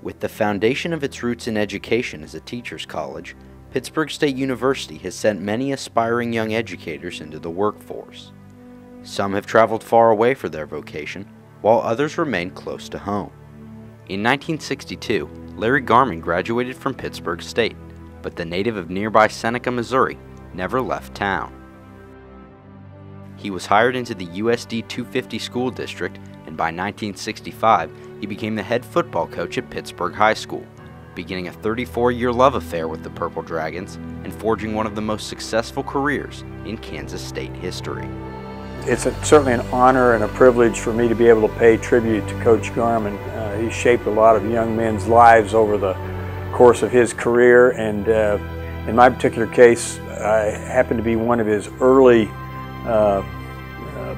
With the foundation of its roots in education as a teacher's college, Pittsburg State University has sent many aspiring young educators into the workforce. Some have traveled far away for their vocation, while others remain close to home. In 1962, Larry Garman graduated from Pittsburg State, but the native of nearby Seneca, Missouri, never left town. He was hired into the USD 250 school district, and by 1965, he became the head football coach at Pittsburg High School, beginning a 34-year love affair with the Purple Dragons and forging one of the most successful careers in Kansas State history. It's certainly an honor and a privilege for me to be able to pay tribute to Coach Garman. He shaped a lot of young men's lives over the course of his career, and in my particular case, I happened to be one of his early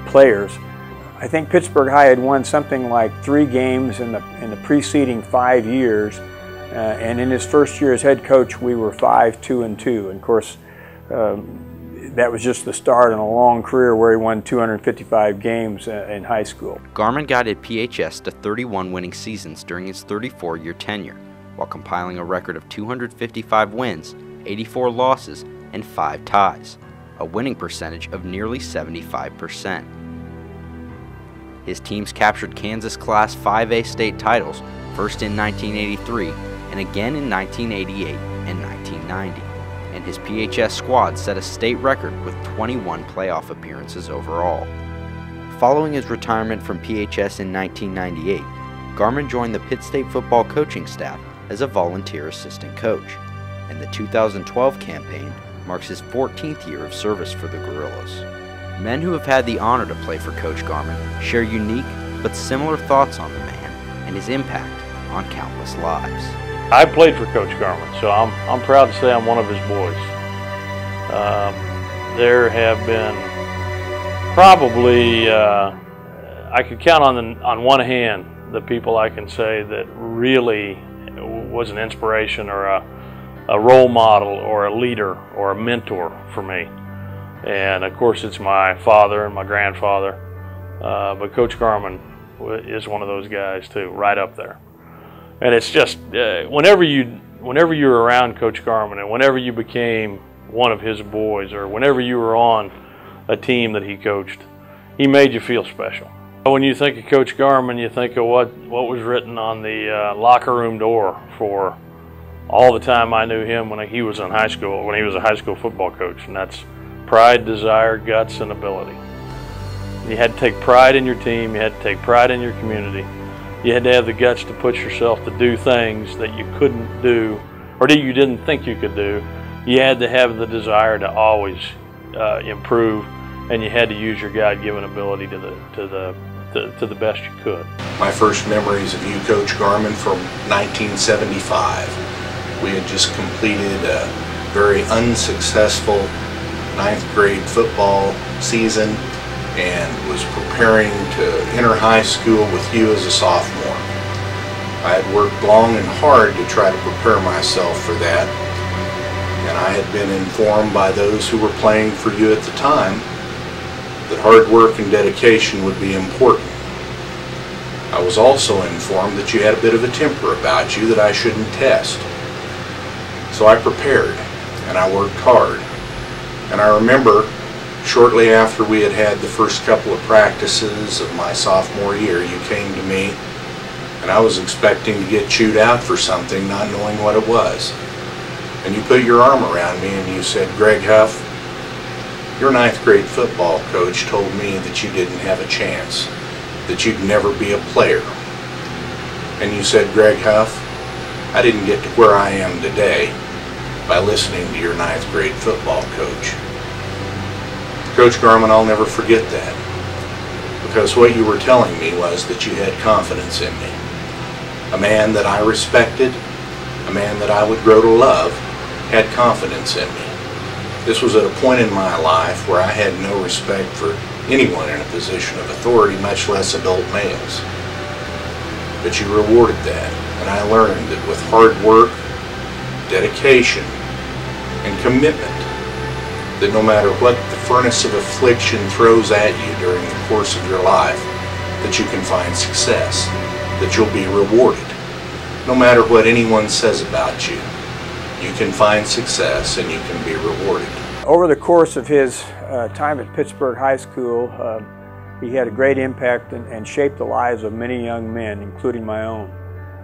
players. I think Pittsburg High had won something like 3 games in the preceding 5 years, and in his first year as head coach, we were 5-2-2. And of course, that was just the start in a long career where he won 255 games in high school. Garman guided PHS to 31 winning seasons during his 34-year tenure, while compiling a record of 255 wins, 84 losses, and 5 ties, a winning percentage of nearly 75%. His teams captured Kansas Class 5A state titles, first in 1983 and again in 1988 and 1990. And his PHS squad set a state record with 21 playoff appearances overall. Following his retirement from PHS in 1998, Garman joined the Pitt State football coaching staff as a volunteer assistant coach, and the 2012 campaign marks his 14th year of service for the Gorillas. Men who have had the honor to play for Coach Garman share unique but similar thoughts on the man and his impact on countless lives. I played for Coach Garman, so I'm proud to say I'm one of his boys. There have been probably, I could count on one hand the people I can say that really was an inspiration or a role model or a leader or a mentor for me. And of course it's my father and my grandfather, but Coach Garman is one of those guys too, right up there. And it's just, whenever you were around Coach Garman and whenever you became one of his boys or whenever you were on a team that he coached, he made you feel special. When you think of Coach Garman, you think of what was written on the locker room door for all the time I knew him when he was in high school, when he was a high school football coach, and that's pride, desire, guts, and ability. You had to take pride in your team, you had to take pride in your community. You had to have the guts to push yourself to do things that you couldn't do or that you didn't think you could do. You had to have the desire to always improve, and you had to use your God-given ability to the best you could. My first memories of you, Coach Garman, from 1975. We had just completed a very unsuccessful 9th grade football season and was preparing to enter high school with you as a sophomore. I had worked long and hard to try to prepare myself for that, and I had been informed by those who were playing for you at the time that hard work and dedication would be important. I was also informed that you had a bit of a temper about you that I shouldn't test. So I prepared and I worked hard. And I remember shortly after we had had the first couple of practices of my sophomore year, you came to me and I was expecting to get chewed out for something, not knowing what it was. And you put your arm around me and you said, "Greg Huff, your 9th grade football coach told me that you didn't have a chance, that you'd never be a player." And you said, "Greg Huff, I didn't get to where I am today by listening to your 9th grade football coach." Coach Garman, I'll never forget that, because what you were telling me was that you had confidence in me. A man that I respected, a man that I would grow to love, had confidence in me. This was at a point in my life where I had no respect for anyone in a position of authority, much less adult males. But you rewarded that, and I learned that with hard work, dedication, and commitment, that no matter what the furnace of affliction throws at you during the course of your life, that you can find success, that you'll be rewarded. no matter what anyone says about you, you can find success and you can be rewarded. Over the course of his time at Pittsburg High School, he had a great impact and shaped the lives of many young men, including my own.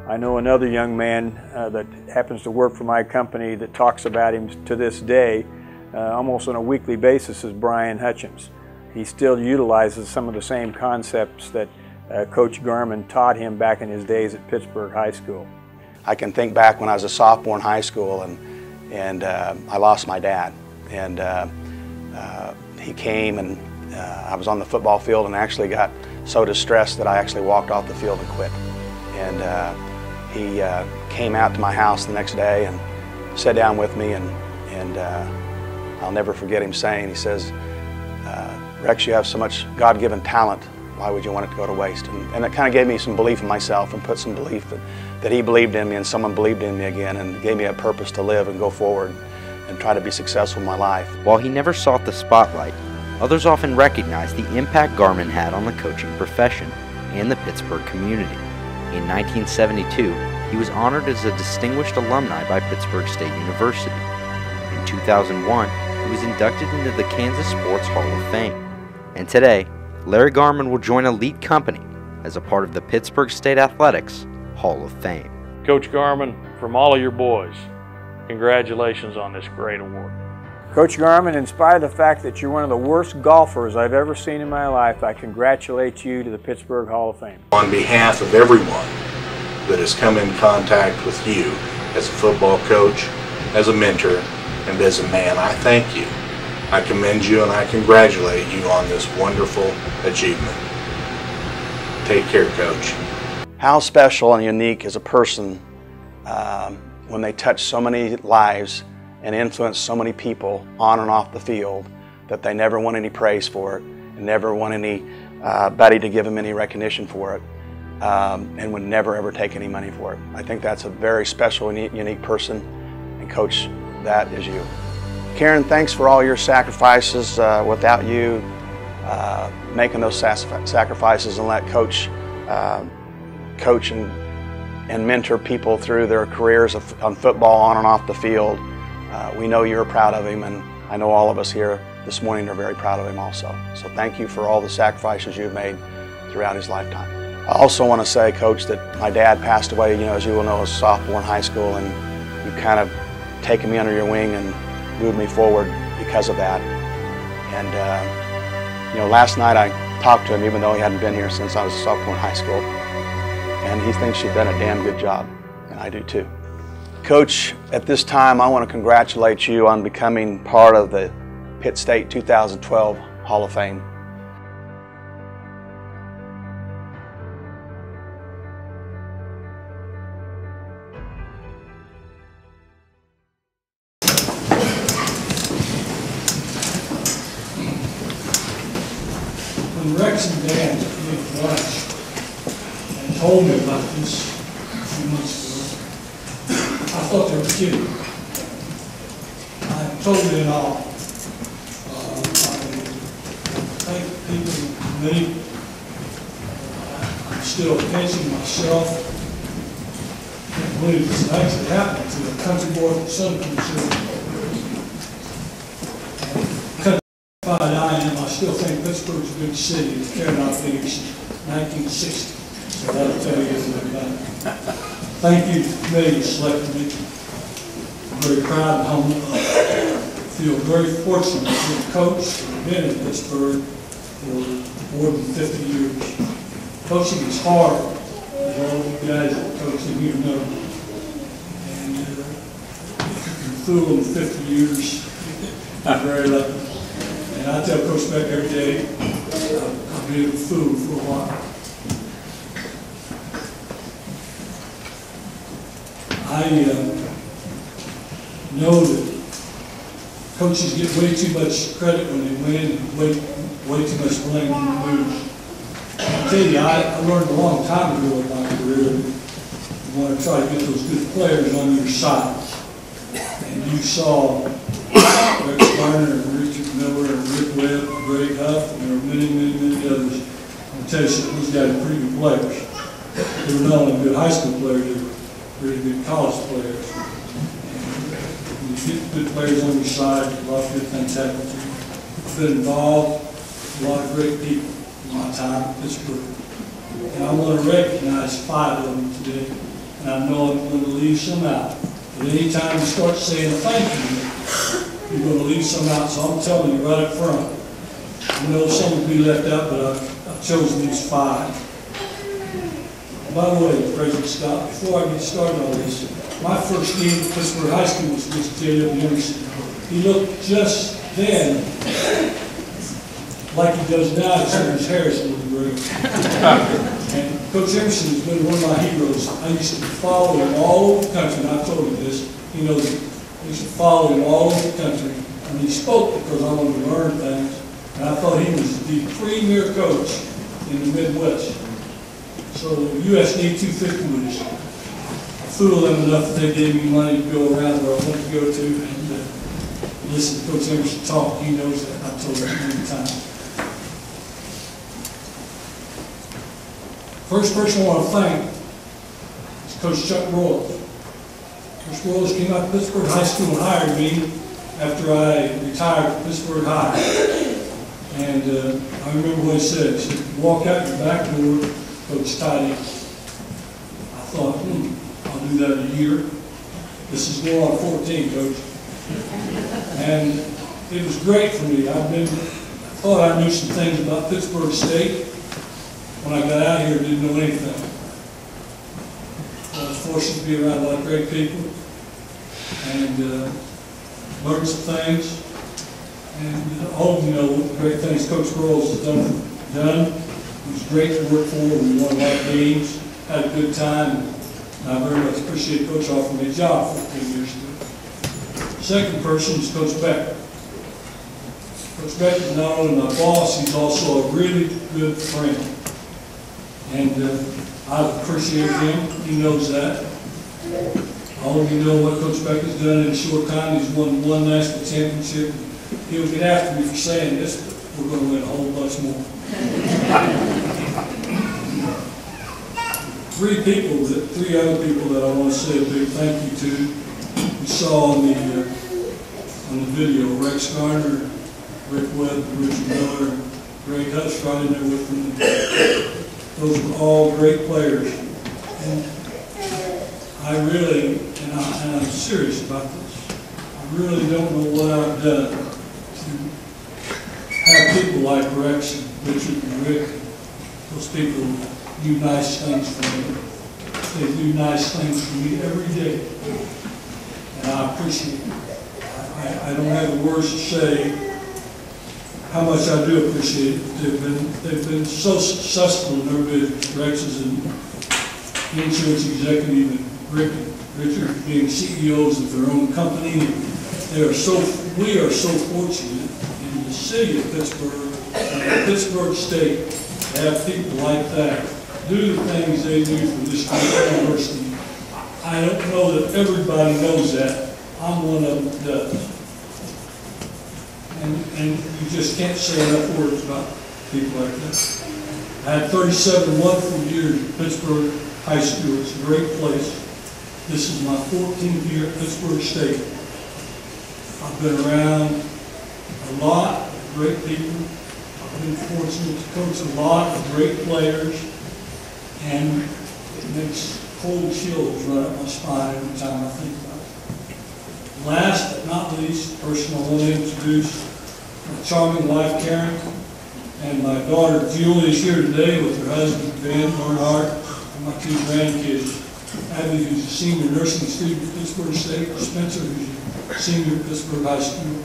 I know another young man that happens to work for my company that talks about him to this day almost on a weekly basis is Brian Hutchins. He still utilizes some of the same concepts that Coach Garman taught him back in his days at Pittsburg High School. I can think back when I was a sophomore in high school and I lost my dad. And he came and I was on the football field and actually got so distressed that I actually walked off the field and quit. And he came out to my house the next day and sat down with me and I'll never forget him saying, he says, Rex, you have so much God-given talent, why would you want it to go to waste? And it kind of gave me some belief in myself and put some belief that he believed in me and someone believed in me again and gave me a purpose to live and go forward and try to be successful in my life. While he never sought the spotlight, others often recognized the impact Garman had on the coaching profession and the Pittsburgh community. In 1972, he was honored as a distinguished alumni by Pittsburg State University. In 2001, he was inducted into the Kansas Sports Hall of Fame. And today, Larry Garman will join a lead company as a part of the Pittsburg State Athletics Hall of Fame. Coach Garman, from all of your boys, congratulations on this great award. Coach Garman, in spite of the fact that you're one of the worst golfers I've ever seen in my life, I congratulate you to the Pittsburgh Hall of Fame. On behalf of everyone that has come in contact with you as a football coach, as a mentor, and as a man, I thank you. I commend you and I congratulate you on this wonderful achievement. Take care, Coach. How special and unique is a person when they touch so many lives and influence so many people on and off the field that they never want any praise for it and never want anybody to give them any recognition for it and would never ever take any money for it. I think that's a very special and unique person, and Coach, that is you. Karen, thanks for all your sacrifices. Without you making those sacrifices and let Coach coach and mentor people through their careers on football, on and off the field. We know you're proud of him, and I know all of us here this morning are very proud of him also. So thank you for all the sacrifices you've made throughout his lifetime. I also want to say, Coach, that my dad passed away, as you will know, as a sophomore in high school, and you've kind of taken me under your wing and moved me forward because of that. And last night I talked to him, even though he hadn't been here since I was a sophomore in high school, and he thinks you've done a damn good job, and I do too. Coach, at this time I want to congratulate you on becoming part of the Pitt State 2012 Hall of Fame. When Rex and Dan took me to lunch and told me about this a few months ago, I thought they were kidding. I'm totally in awe. I thank people for me. I'm still pinching myself. I can't believe this is actually happening to a country boy from Southern Missouri. I am. I still think Pittsburgh's a big city. It's carried out big since 1960. So that'll tell you everything about it. Thank you to the committee that selected me. I'm very proud and humble. I feel very fortunate to be a coach and been in Pittsburgh for more than 50 years. Coaching is hard, as all you guys that coaching here know. And if you can fool them 50 years, I'm very lucky. And I tell Coach Beck every day, I'll be able to fool for a while. I know that coaches get way too much credit when they win and way too much blame when they lose. I'll tell you, I learned a long time ago in my career that you want to try to get those good players on your side. And you saw Rex Garner and Richard Miller and Rick Webb and Greg Huff, and there were many, many, many others. I'll tell you something, these guys are pretty good players. They were not only good high school players, they were really good college players. And when you get good players on your side, a lot of good things happen to you. I've been involved with a lot of great people in my time at Pittsburgh. And I want to recognize 5 of them today, and I know I'm going to leave some out. But anytime you start saying thank you, you're going to leave some out, so I'm telling you right up front. I know some will be left out, but I've chosen these 5. By the way, President Scott, before I get started on this, my first game at Pittsburg High School was against J.W. Emerson. He looked just then like he does now, except his hair is a little gray. And Coach Emerson has been one of my heroes. I used to follow him all over the country, and I told him this. He knows it. I used to follow him all over the country, and he spoke because I wanted to learn things. And I thought he was the premier coach in the Midwest. So USD 250 was, I fooled them enough that they gave me money to go around where I wanted to go to and listen to Coach Emerson talk. He knows that. I've told him many times. First person I want to thank is Coach Chuck Royals. Coach Royals came out to Pittsburg High School and hired me after I retired from Pittsburg High. And I remember what he said. He said, walk out your back door, Coach Tidy. I thought, I'll do that in a year. This is going on 14, Coach. And it was great for me. I thought I knew some things about Pittsburg State. When I got out here, I didn't know anything. I was fortunate to be around a lot of great people and learned some things. And all of you know what the great things Coach Royals has done. It was great to work for. We won a lot of games, had a good time, and I very much appreciate Coach offering me a job 14 years ago. The second person is Coach Becker. Coach Becker is not only my boss, he's also a really good friend. And I appreciate him. He knows that. All of you know what Coach Becker's done in a short time. He's won 1 national championship. He'll get after me for saying this, but we're going to win a whole bunch more. 3 other people that I want to say a big thank you to. We saw on the video, Rex Garner, Rick Webb, Richard Miller, Greg Hush right in there with them. Those were all great players. And I really, and I'm serious about this, I really don't know what I've done to have people like Rex and Richard and Rick. Those people do nice things for me. They do nice things for me every day. And I appreciate it. I don't have the words to say how much I do appreciate it. They've been so successful in their business. Rex is an insurance executive, and Rick and Richard being CEOs of their own company. We are so fortunate in the city of Pittsburgh and Pittsburg State to have people like that do the things they do for this great university. I don't know that everybody knows that. I'm one of them that does. And you just can't say enough words about people like that. I had 37 wonderful years at Pittsburg High School. It's a great place. This is my 14th year at Pittsburg State. I've been around a lot of great people. I've been fortunate to coach a lot of great players, and it makes cold chills run up my spine every time I think about it. Last but not least, the person I want to introduce, my charming wife Karen, and my daughter Julie is here today with her husband Ben Bernhardt, and my 2 grandkids. Abby, who's a senior nursing student at Pittsburg State, or Spencer, who's a senior at Pittsburg High School.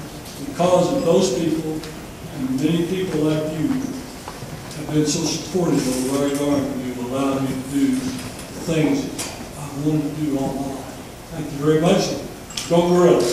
Because of those people, and many people like you, have been so supportive of Larry Garman, you've allowed me to do the things that I wanted to do all my life. Thank you very much. Go Gorillas.